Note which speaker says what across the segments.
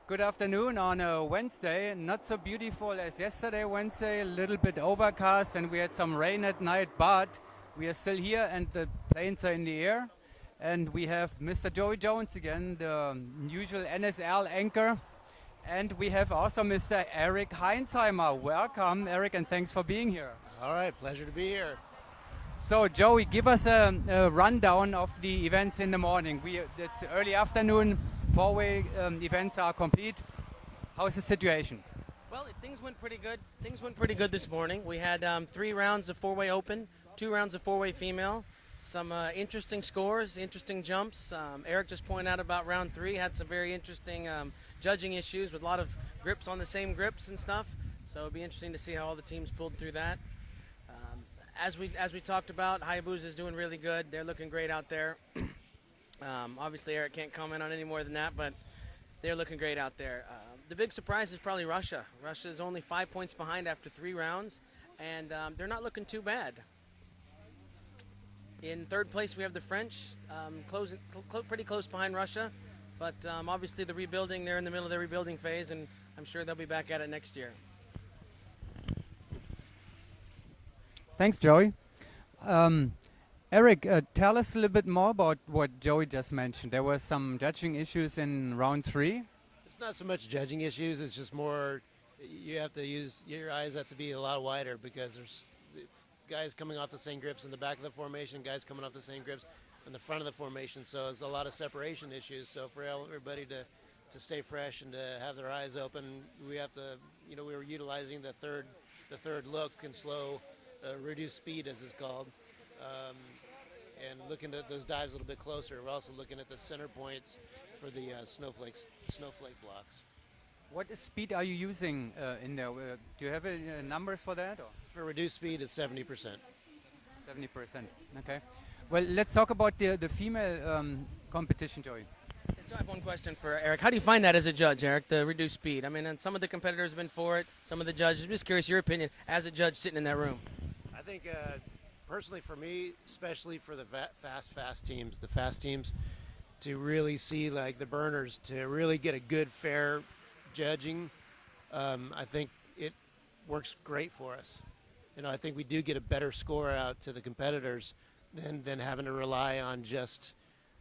Speaker 1: Good afternoon on a Wednesday. Not so beautiful as yesterday Wednesday, a little bit overcast and we had some rain at night, but we are still here and the planes are in the air. And we have Mr. Joey Jones again, the usual NSL anchor. And we have also Mr. Eric Heinzheimer. Welcome, Eric, and thanks for being here.
Speaker 2: All right, pleasure to be here.
Speaker 1: So, Joey, give us a rundown of the events in the morning. It's early afternoon, four-way events are complete. How is the situation?
Speaker 3: Well, things went pretty good. Things went pretty good this morning. We had 3 rounds of four-way open, 2 rounds of four-way female, some interesting scores, interesting jumps. Eric just pointed out about round 3, had some very interesting judging issues with a lot of grips on the same grips and stuff. So it'll be interesting to see how all the teams pulled through that. As we talked about, Hayabusa is doing really good. They're looking great out there. Obviously, Eric can't comment on any more than that, but they're looking great out there. The big surprise is probably Russia. Russia is only 5 points behind after 3 rounds, and they're not looking too bad. In third place, we have the French, pretty close behind Russia, but obviously the rebuilding, they're in the middle of their rebuilding phase, and I'm sure they'll be back at it next year.
Speaker 1: Thanks, Joey. Eric, tell us a little bit more about what Joey just mentioned. There were some judging issues in round 3.
Speaker 2: It's not so much judging issues, it's just more you have to use, your eyes have to be a lot wider because there's guys coming off the same grips in the back of the formation, guys coming off the same grips in the front of the formation, so there's a lot of separation issues. So for everybody to stay fresh and to have their eyes open, we have to, we were utilizing the third look and slow, reduced speed as it's called, and looking at those dives a little bit closer. We're also looking at the center points for the snowflake blocks.
Speaker 1: What speed are you using in there? Do you have numbers for that? Or?
Speaker 2: For reduced speed, it's 70%.
Speaker 1: 70%, okay. Well, let's talk about the female competition, Joey.
Speaker 3: I still have one question for Eric. How do you find that as a judge, Eric, the reduced speed? I mean, and some of the competitors have been for it, some of the judges. I'm just curious your opinion as a judge sitting in that room.
Speaker 2: I think, personally for me, especially for the fast teams, to really see like the burners, to really get a good, fair judging, I think it works great for us. I think we do get a better score out to the competitors than having to rely on just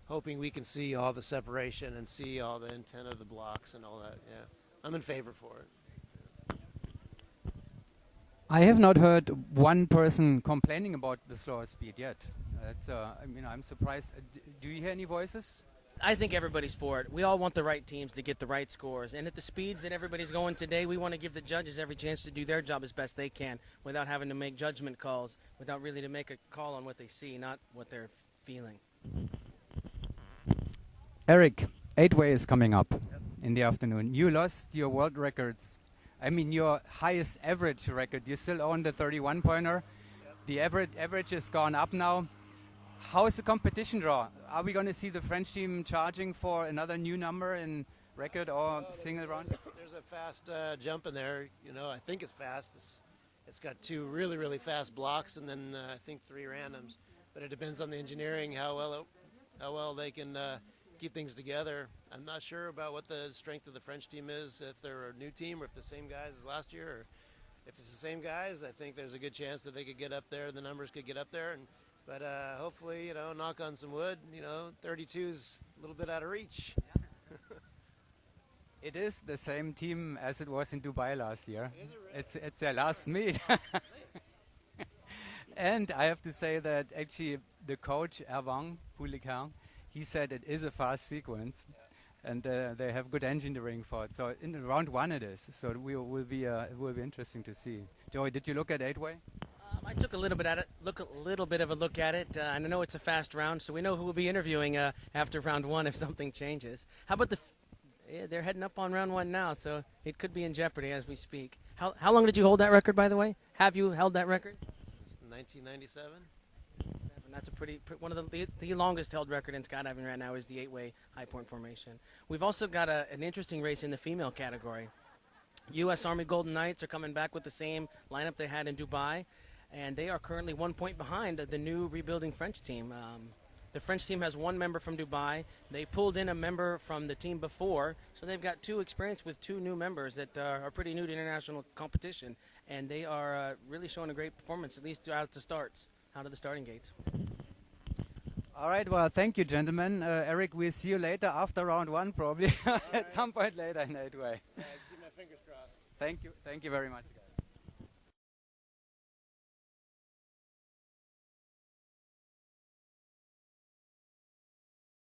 Speaker 2: hoping we can see all the separation and see all the intent of the blocks and all that. Yeah, I'm in favor for it.
Speaker 1: I have not heard one person complaining about the slower speed yet. That's, I'm surprised. Do you hear any voices?
Speaker 3: I think everybody's for it. We all want the right teams to get the right scores. And at the speeds that everybody's going today, we want to give the judges every chance to do their job as best they can without having to make judgment calls, without really to make a call on what they see, not what they're feeling.
Speaker 1: Eric, 8-way is coming up in the afternoon. You lost your world records. I mean, your highest average record. You still own the 31-pointer. The average has gone up now. How is the competition draw? Are we going to see the French team charging for another new number in record or single round?
Speaker 2: There's a fast jump in there. I think it's fast. It's got 2 really, really fast blocks and then I think 3 randoms. But it depends on the engineering, how well they can keep things together. I'm not sure about what the strength of the French team is, if they're a new team or if the same guys as last year. Or if it's the same guys, I think there's a good chance that they could get up there, the numbers could get up there. But hopefully, knock on some wood, 32 is a little bit out of reach.
Speaker 1: It is the same team as it was in Dubai last year.
Speaker 2: Is it really?
Speaker 1: It's their last meet. And I have to say that actually the coach, Erwang Poulican, he said it is a fast sequence. Yeah. And they have good engineering for it. So in round 1 it is. So it will be interesting to see. Joey, did you look at 8-way?
Speaker 3: I took a little bit of a look at it, and I know it's a fast round, so we know who we'll be interviewing after round 1 if something changes. How about they're heading up on round 1 now, so it could be in jeopardy as we speak. How long did you hold that record, by the way? Have you held that record?
Speaker 2: Since 1997.
Speaker 3: That's one of the longest held record in skydiving right now is the 8-way high point formation. We've also got an interesting race in the female category. U.S. Army Golden Knights are coming back with the same lineup they had in Dubai, and they are currently 1 point behind the new rebuilding French team. The French team has one member from Dubai. They pulled in a member from the team before, so they've got two experience with two new members that are pretty new to international competition, and they are really showing a great performance, at least out of the starting gates.
Speaker 1: All right, well, thank you, gentlemen. Eric, we'll see you later after round one, probably, at some point later in 8-way.
Speaker 2: Keep my fingers crossed.
Speaker 1: Thank you very much, guys.